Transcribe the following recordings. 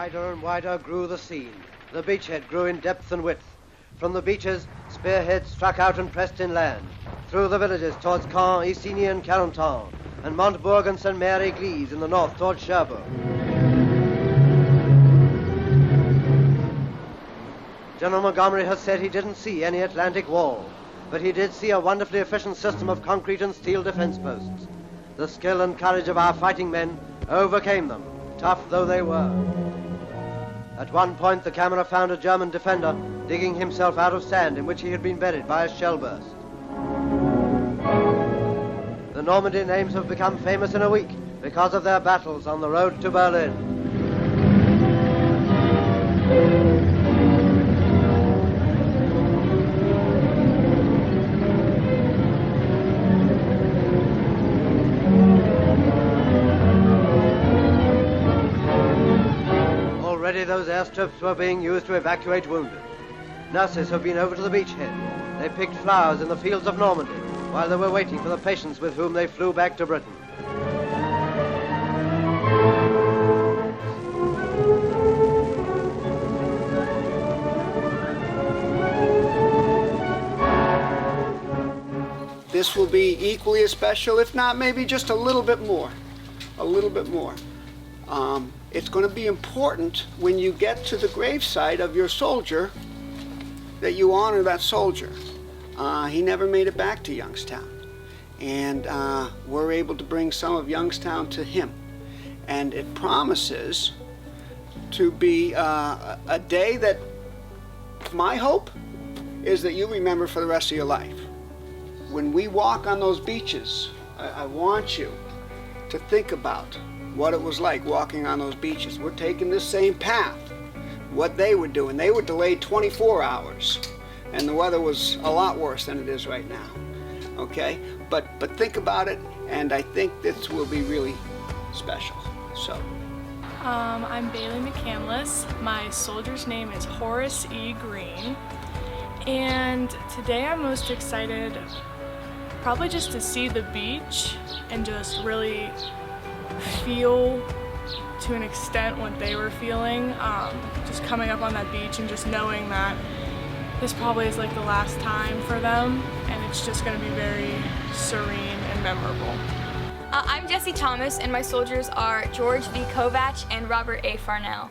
Wider and wider grew the scene. The beachhead grew in depth and width. From the beaches, spearheads struck out and pressed inland, through the villages towards Caen, Isigny and Carentan, and Montbourg and St. Mary-Église in the north towards Cherbourg. General Montgomery has said he didn't see any Atlantic wall, but he did see a wonderfully efficient system of concrete and steel defense posts. The skill and courage of our fighting men overcame them, tough though they were. At one point, the camera found a German defender digging himself out of sand in which he had been buried by a shell burst. The Normandy names have become famous in a week because of their battles on the road to Berlin. Already those airstrips were being used to evacuate wounded. Nurses have been over to the beachhead. They picked flowers in the fields of Normandy while they were waiting for the patients with whom they flew back to Britain. This will be equally as special, if not maybe just a little bit more. A little bit more. It's going to be important when you get to the gravesite of your soldier that you honor that soldier. He never made it back to Youngstown. And we're able to bring some of Youngstown to him. And it promises to be a day that my hope is that you remember for the rest of your life. When we walk on those beaches, I want you to think about what it was like walking on those beaches. We're taking this same path, what they were doing. They were delayed 24 hours, and the weather was a lot worse than it is right now, okay? But think about it, and I think this will be really special, so. I'm Bailey McCandless. My soldier's name is Horace E. Green, and today I'm most excited probably just to see the beach and just really feel to an extent what they were feeling, just coming up on that beach and just knowing that this probably is like the last time for them, and it's just going to be very serene and memorable. I'm Jessie Thomas, and my soldiers are George V. Kovach and Robert A. Farnell.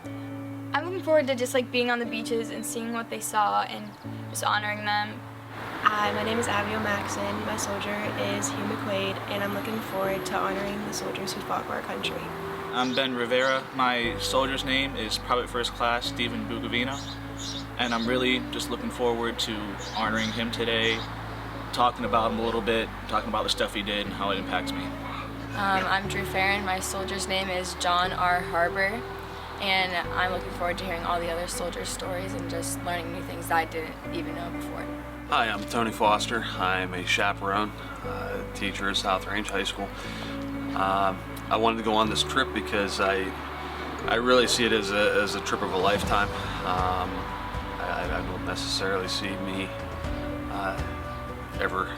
I'm looking forward to just like being on the beaches and seeing what they saw and just honoring them. Hi, my name is Abigail Maxon. My soldier is Hugh McQuaid, and I'm looking forward to honoring the soldiers who fought for our country. I'm Ben Rivera. My soldier's name is Private First Class Stephen Bugavina, and I'm really just looking forward to honoring him today, talking about him a little bit, talking about the stuff he did and how it impacts me. I'm Drew Farron. My soldier's name is John R. Harbour, and I'm looking forward to hearing all the other soldiers' stories and just learning new things I didn't even know before. Hi, I'm Tony Foster. I'm a chaperone, teacher at South Range High School. I wanted to go on this trip because I really see it as a trip of a lifetime. I don't necessarily see me ever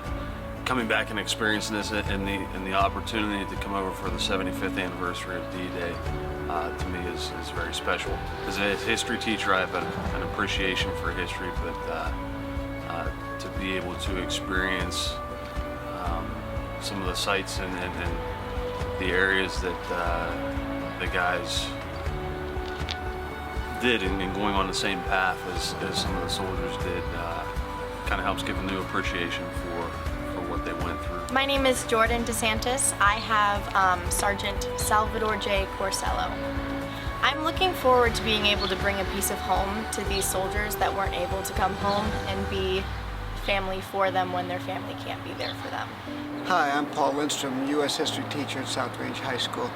coming back and experiencing this, and the opportunity to come over for the 75th anniversary of D-Day to me is very special. As a history teacher, I have an appreciation for history, but to be able to experience some of the sites and the areas that the guys did and going on the same path as some of the soldiers did kind of helps give a new appreciation for what they went through. My name is Jordan DeSantis. I have Sergeant Salvador J. Corsello. I'm looking forward to being able to bring a piece of home to these soldiers that weren't able to come home and be family for them when their family can't be there for them. Hi, I'm Paul Lindstrom, U.S. history teacher at South Range High School.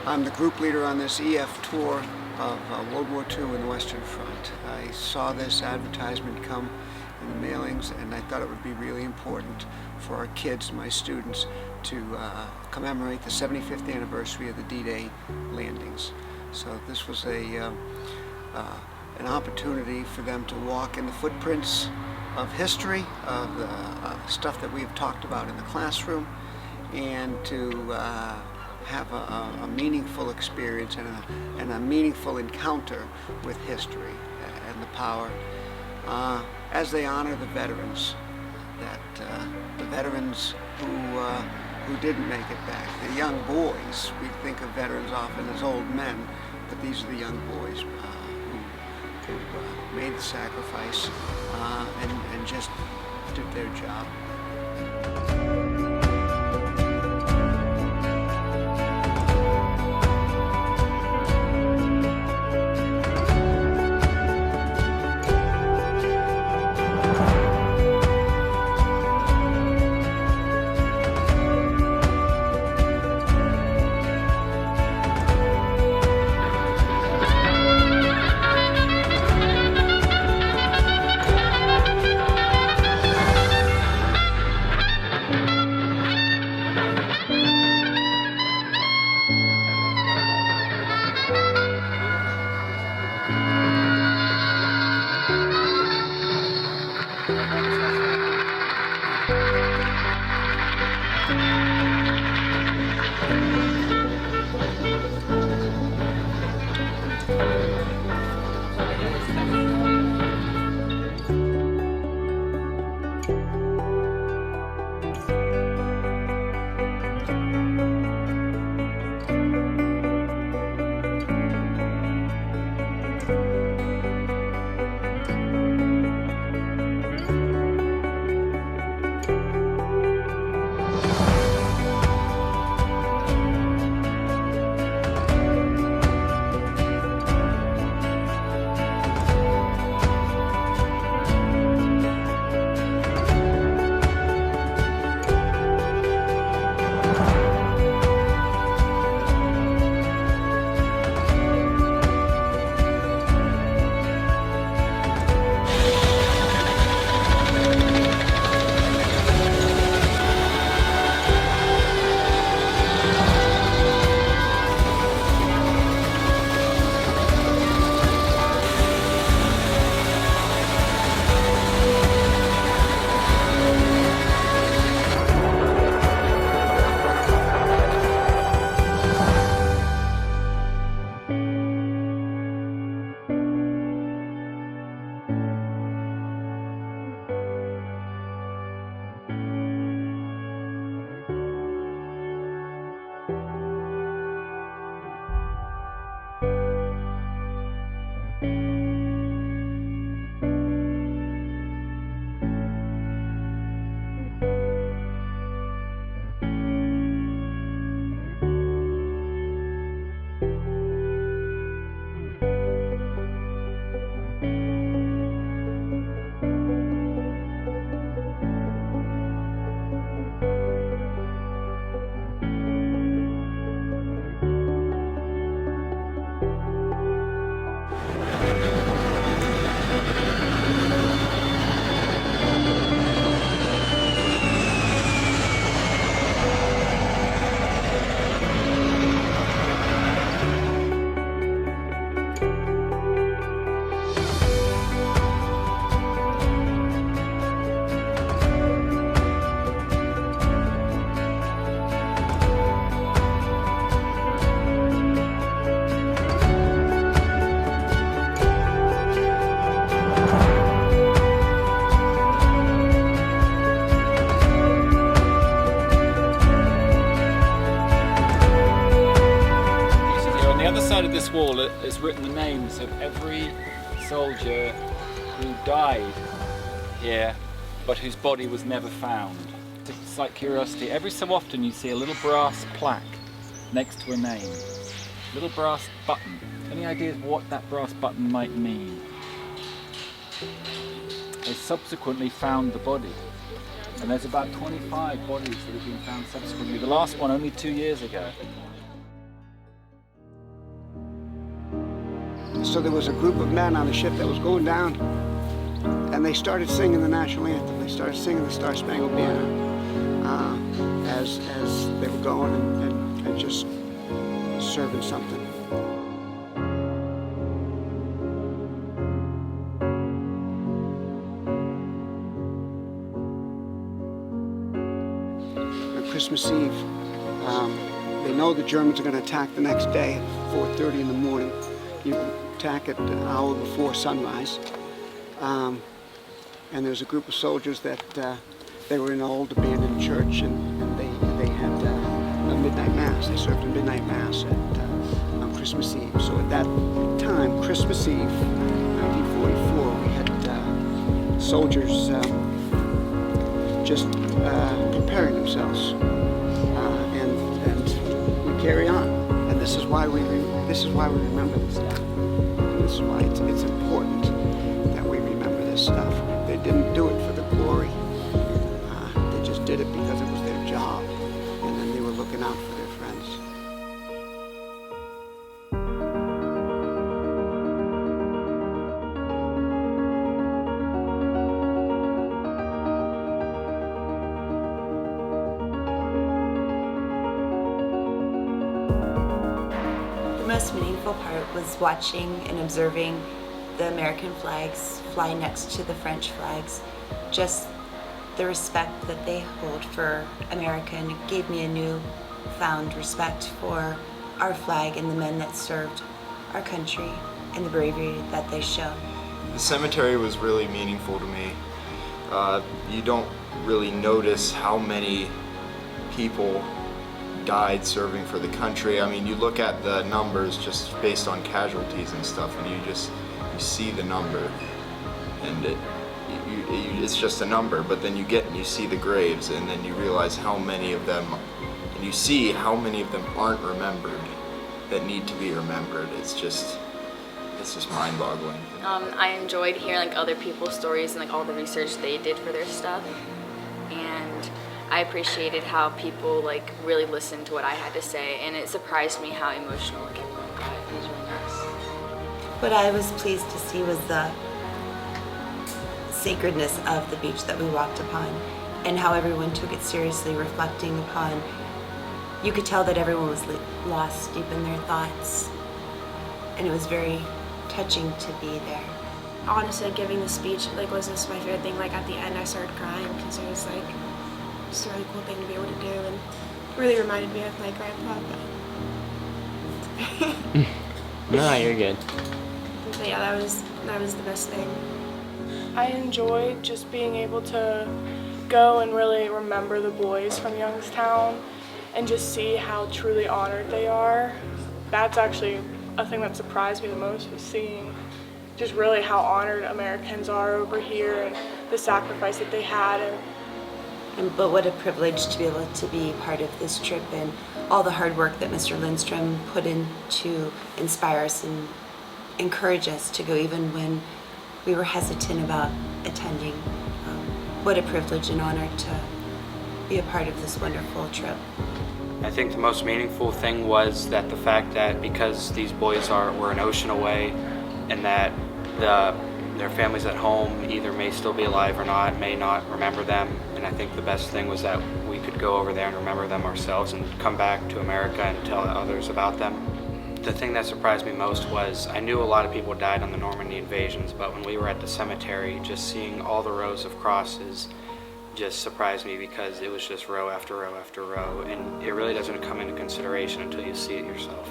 I'm the group leader on this EF tour of World War II in the Western Front. I saw this advertisement come in the mailings, and I thought it would be really important for our kids, my students, to commemorate the 75th anniversary of the D-Day landings. So this was an opportunity for them to walk in the footprints of history, of the stuff that we've talked about in the classroom, and to have a meaningful experience and a meaningful encounter with history and the power as they honor the veterans, the veterans who didn't make it back, the young boys. We think of veterans often as old men, but these are the young boys who made the sacrifice and just did their job. Of this wall is written the names of every soldier who died here but whose body was never found. It's a slight curiosity. Every so often you see a little brass plaque next to a name. Little brass button. Any ideas what that brass button might mean? They subsequently found the body, and there's about 25 bodies that have been found subsequently. The last one only 2 years ago. So there was a group of men on a ship that was going down, and they started singing the national anthem. They started singing the Star Spangled Banner as they were going and just serving something. On Christmas Eve, They know the Germans are going to attack the next day at 4:30 in the morning. You attack at an hour before sunrise. And there's a group of soldiers that they were in an old abandoned church, and they had a midnight mass. They served a midnight mass on Christmas Eve. So at that time, Christmas Eve, 1944, we had soldiers just preparing themselves, and we carry on. And this is why we remember this stuff. And this is why it's important that we remember this stuff. They didn't do it for the glory. They just did it because it was their job, and then they were looking out for their friends. The most meaningful part was watching and observing the American flags fly next to the French flags. Just the respect that they hold for America, and it gave me a newfound respect for our flag and the men that served our country and the bravery that they show. The cemetery was really meaningful to me. You don't really notice how many people died serving for the country. I mean, you look at the numbers just based on casualties and stuff, and you see the number, and it's just a number. But then you get and you see the graves, and then you realize how many of them, and you see how many of them aren't remembered that need to be remembered. It's just mind-boggling. I enjoyed hearing like other people's stories and like all the research they did for their stuff, and I appreciated how people like really listened to what I had to say, and it surprised me how emotional like everyone got. It was really nice. What I was pleased to see was the sacredness of the beach that we walked upon, and how everyone took it seriously, reflecting upon. You could tell that everyone was lost deep in their thoughts, and it was very touching to be there. Honestly, giving the speech was just my favorite thing. Like at the end, I started crying because it was like just a really cool thing to be able to do, and it really reminded me of my grandpa. No, you're good. But yeah, that was the best thing. I enjoyed just being able to go and really remember the boys from Youngstown and just see how truly honored they are. That's actually a thing that surprised me the most, was seeing just really how honored Americans are over here and the sacrifice that they had. But what a privilege to be able to be part of this trip, and all the hard work that Mr. Lindstrom put in to inspire us and encourage us to go even when we were hesitant about attending. What a privilege and honor to be a part of this wonderful trip. I think the most meaningful thing was that the fact that because these boys were an ocean away, and that their families at home either may still be alive or not, may not remember them, and I think the best thing was that we could go over there and remember them ourselves and come back to America and tell others about them. The thing that surprised me most was I knew a lot of people died on the Normandy invasions, but when we were at the cemetery, just seeing all the rows of crosses just surprised me, because it was just row after row after row, and it really doesn't come into consideration until you see it yourself.